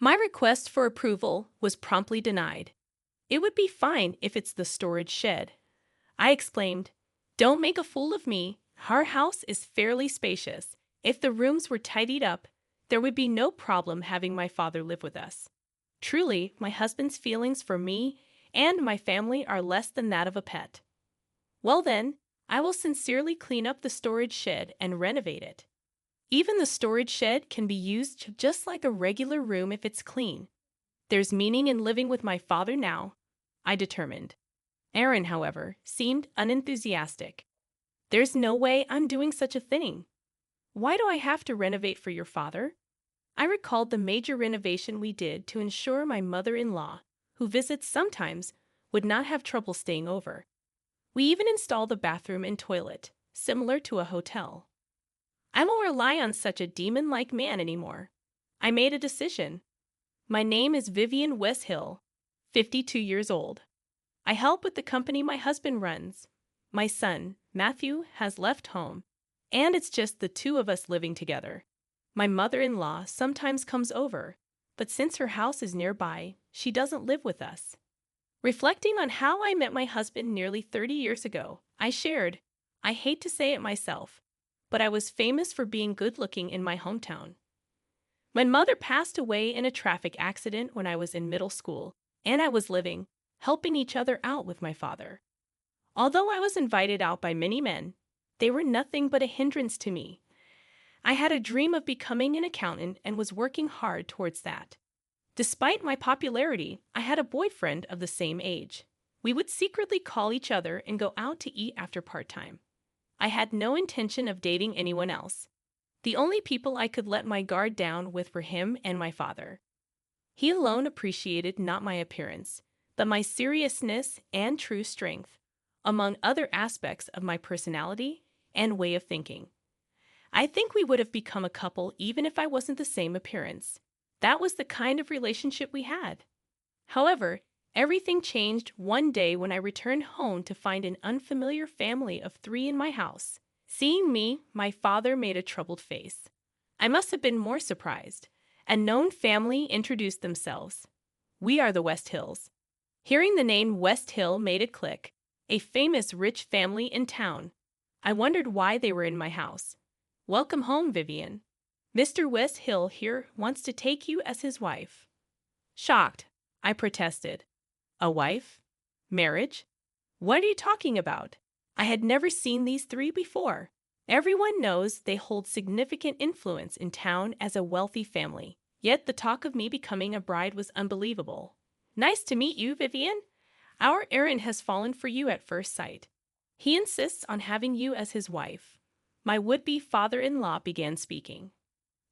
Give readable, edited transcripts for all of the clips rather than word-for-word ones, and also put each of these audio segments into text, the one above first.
My request for approval was promptly denied. It would be fine if it's the storage shed. I exclaimed, "Don't make a fool of me. Our house is fairly spacious. If the rooms were tidied up, there would be no problem having my father live with us. Truly, my husband's feelings for me and my family are less than that of a pet." "Well then, I will sincerely clean up the storage shed and renovate it." "Even the storage shed can be used just like a regular room if it's clean. There's meaning in living with my father now," I determined. Aaron, however, seemed unenthusiastic. "There's no way I'm doing such a thing. Why do I have to renovate for your father?" I recalled the major renovation we did to ensure my mother-in-law, who visits sometimes, would not have trouble staying over. We even installed a bathroom and toilet, similar to a hotel. I won't rely on such a demon-like man anymore. I made a decision. My name is Vivian Westhill, 52 years old. I help with the company my husband runs. My son, Matthew, has left home, and it's just the two of us living together. My mother-in-law sometimes comes over, but since her house is nearby, she doesn't live with us. Reflecting on how I met my husband nearly 30 years ago, I shared, "I hate to say it myself, but I was famous for being good-looking in my hometown. My mother passed away in a traffic accident when I was in middle school, and I was living, helping each other out with my father. Although I was invited out by many men, they were nothing but a hindrance to me. I had a dream of becoming an accountant and was working hard towards that. Despite my popularity, I had a boyfriend of the same age. We would secretly call each other and go out to eat after part-time. I had no intention of dating anyone else. The only people I could let my guard down with were him and my father. He alone appreciated not my appearance, but my seriousness and true strength, among other aspects of my personality and way of thinking. I think we would have become a couple even if I wasn't the same appearance. That was the kind of relationship we had. However, everything changed one day when I returned home to find an unfamiliar family of 3 in my house. Seeing me, my father made a troubled face. I must have been more surprised. A known family introduced themselves. "We are the West Hills." Hearing the name West Hill made it click. A famous rich family in town. I wondered why they were in my house. "Welcome home, Vivian. Mr. West Hill here wants to take you as his wife." Shocked, I protested. "A wife? Marriage? What are you talking about? I had never seen these 3 before." Everyone knows they hold significant influence in town as a wealthy family, yet the talk of me becoming a bride was unbelievable. "Nice to meet you, Vivian. Our Aaron has fallen for you at first sight. He insists on having you as his wife." My would-be father-in-law began speaking.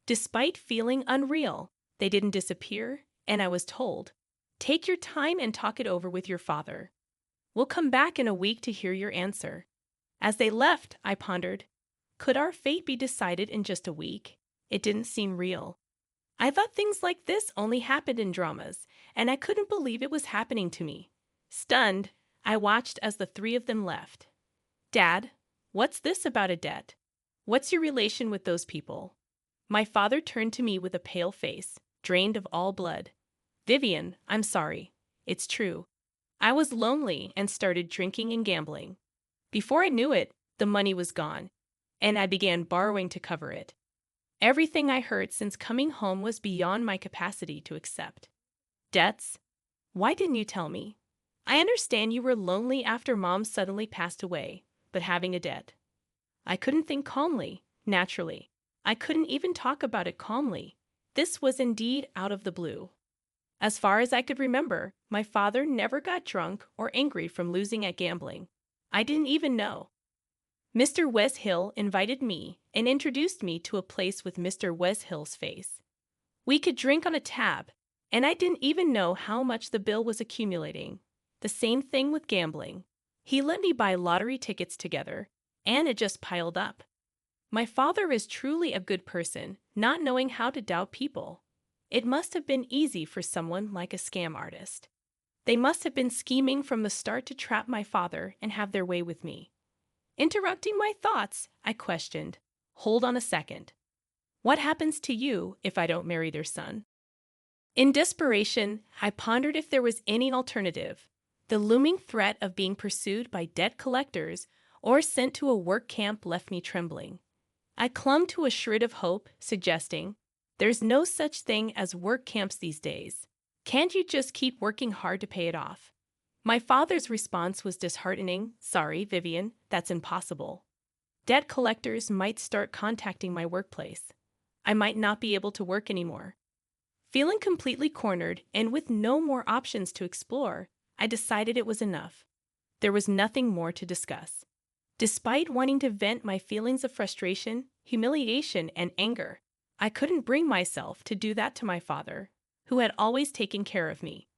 Despite feeling unreal, they didn't disappear, and I was told, "Take your time and talk it over with your father. We'll come back in a week to hear your answer." As they left, I pondered, could our fate be decided in just a week? It didn't seem real. I thought things like this only happened in dramas, and I couldn't believe it was happening to me. Stunned, I watched as the 3 of them left. "Dad, what's this about a debt? What's your relation with those people?" My father turned to me with a pale face, drained of all blood. "Vivian, I'm sorry. It's true. I was lonely and started drinking and gambling. Before I knew it, the money was gone, and I began borrowing to cover it. Everything I heard since coming home was beyond my capacity to accept." "Debts? Why didn't you tell me? I understand you were lonely after Mom suddenly passed away, but having a debt." I couldn't think calmly, naturally. I couldn't even talk about it calmly. This was indeed out of the blue. As far as I could remember, my father never got drunk or angry from losing at gambling. I didn't even know. Mr. Westhill invited me and introduced me to a place with Mr. Westhill's face. We could drink on a tab, and I didn't even know how much the bill was accumulating. The same thing with gambling. He let me buy lottery tickets together, and it just piled up. My father is truly a good person, not knowing how to doubt people. It must have been easy for someone like a scam artist. They must have been scheming from the start to trap my father and have their way with me. Interrupting my thoughts, I questioned, "Hold on a second. What happens to you if I don't marry their son?" In desperation, I pondered if there was any alternative. The looming threat of being pursued by debt collectors or sent to a work camp left me trembling. I clung to a shred of hope, suggesting, "There's no such thing as work camps these days. Can't you just keep working hard to pay it off?" My father's response was disheartening. "Sorry, Vivian, that's impossible. Debt collectors might start contacting my workplace. I might not be able to work anymore." Feeling completely cornered and with no more options to explore, I decided it was enough. There was nothing more to discuss. Despite wanting to vent my feelings of frustration, humiliation, and anger, I couldn't bring myself to do that to my father, who had always taken care of me.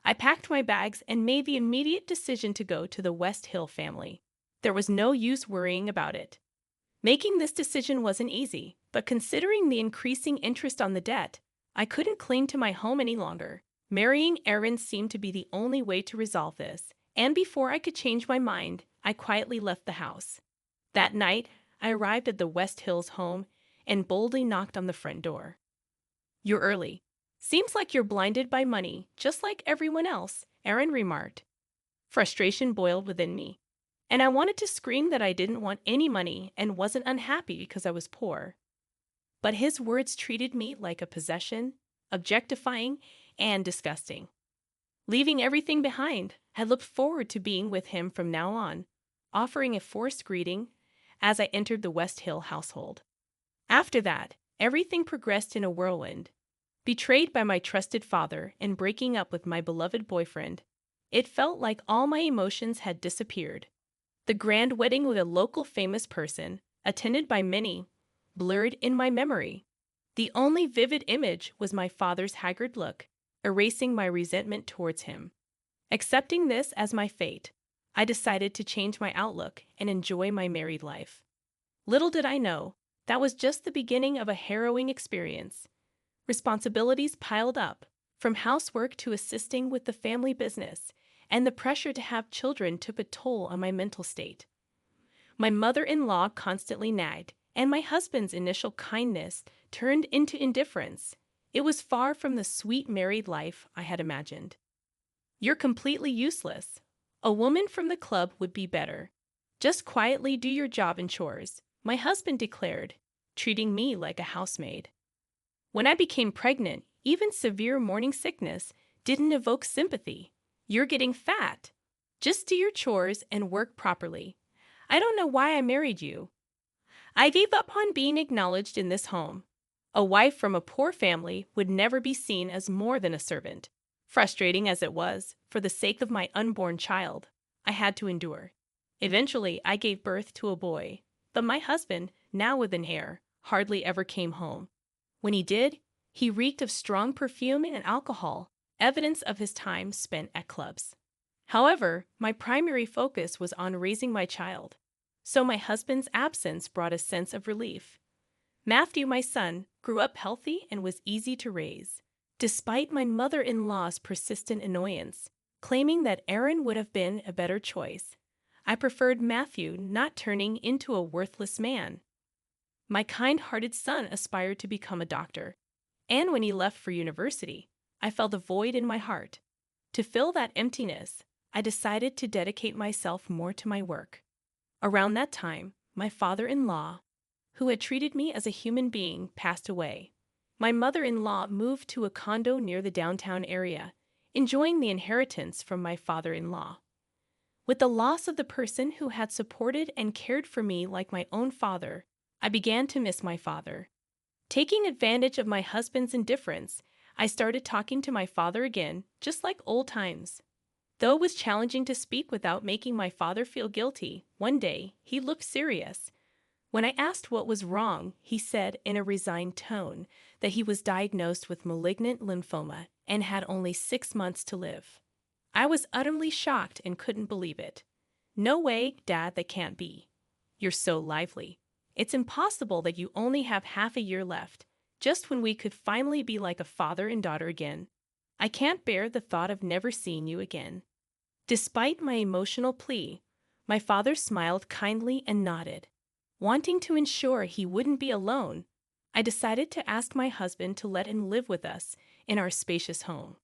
I packed my bags and made the immediate decision to go to the West Hill family. There was no use worrying about it. Making this decision wasn't easy, but considering the increasing interest on the debt, I couldn't cling to my home any longer. Marrying Aaron seemed to be the only way to resolve this, and before I could change my mind, I quietly left the house. That night, I arrived at the West Hills home and boldly knocked on the front door. "You're early. Seems like you're blinded by money, just like everyone else," Aaron remarked. Frustration boiled within me, and I wanted to scream that I didn't want any money and wasn't unhappy because I was poor. But his words treated me like a possession, objectifying and disgusting. Leaving everything behind, I looked forward to being with him from now on, offering a forced greeting as I entered the West Hill household. After that, everything progressed in a whirlwind. Betrayed by my trusted father and breaking up with my beloved boyfriend, it felt like all my emotions had disappeared. The grand wedding with a local famous person, attended by many, blurred in my memory. The only vivid image was my father's haggard look, erasing my resentment towards him. Accepting this as my fate, I decided to change my outlook and enjoy my married life. Little did I know, that was just the beginning of a harrowing experience. Responsibilities piled up, from housework to assisting with the family business, and the pressure to have children took a toll on my mental state. My mother-in-law constantly nagged, and my husband's initial kindness turned into indifference. It was far from the sweet married life I had imagined. "You're completely useless. A woman from the club would be better. Just quietly do your job and chores," my husband declared, treating me like a housemaid. When I became pregnant, even severe morning sickness didn't evoke sympathy. "You're getting fat. Just do your chores and work properly. I don't know why I married you." I gave up on being acknowledged in this home. A wife from a poor family would never be seen as more than a servant. Frustrating as it was, for the sake of my unborn child, I had to endure. Eventually, I gave birth to a boy, but my husband, now with an heir, hardly ever came home. When he did, he reeked of strong perfume and alcohol, evidence of his time spent at clubs. However, my primary focus was on raising my child, so my husband's absence brought a sense of relief. Matthew, my son, grew up healthy and was easy to raise, despite my mother-in-law's persistent annoyance, claiming that Aaron would have been a better choice. I preferred Matthew not turning into a worthless man. My kind-hearted son aspired to become a doctor, and when he left for university, I felt a void in my heart. To fill that emptiness, I decided to dedicate myself more to my work. Around that time, my father-in-law, who had treated me as a human being, passed away. My mother-in-law moved to a condo near the downtown area, enjoying the inheritance from my father-in-law. With the loss of the person who had supported and cared for me like my own father, I began to miss my father. Taking advantage of my husband's indifference, I started talking to my father again, just like old times. Though it was challenging to speak without making my father feel guilty, one day he looked serious. When I asked what was wrong, he said in a resigned tone that he was diagnosed with malignant lymphoma and had only 6 months to live. I was utterly shocked and couldn't believe it. "No way, Dad, that can't be. You're so lively. It's impossible that you only have half a year left, just when we could finally be like a father and daughter again. I can't bear the thought of never seeing you again." Despite my emotional plea, my father smiled kindly and nodded. Wanting to ensure he wouldn't be alone, I decided to ask my husband to let him live with us in our spacious home.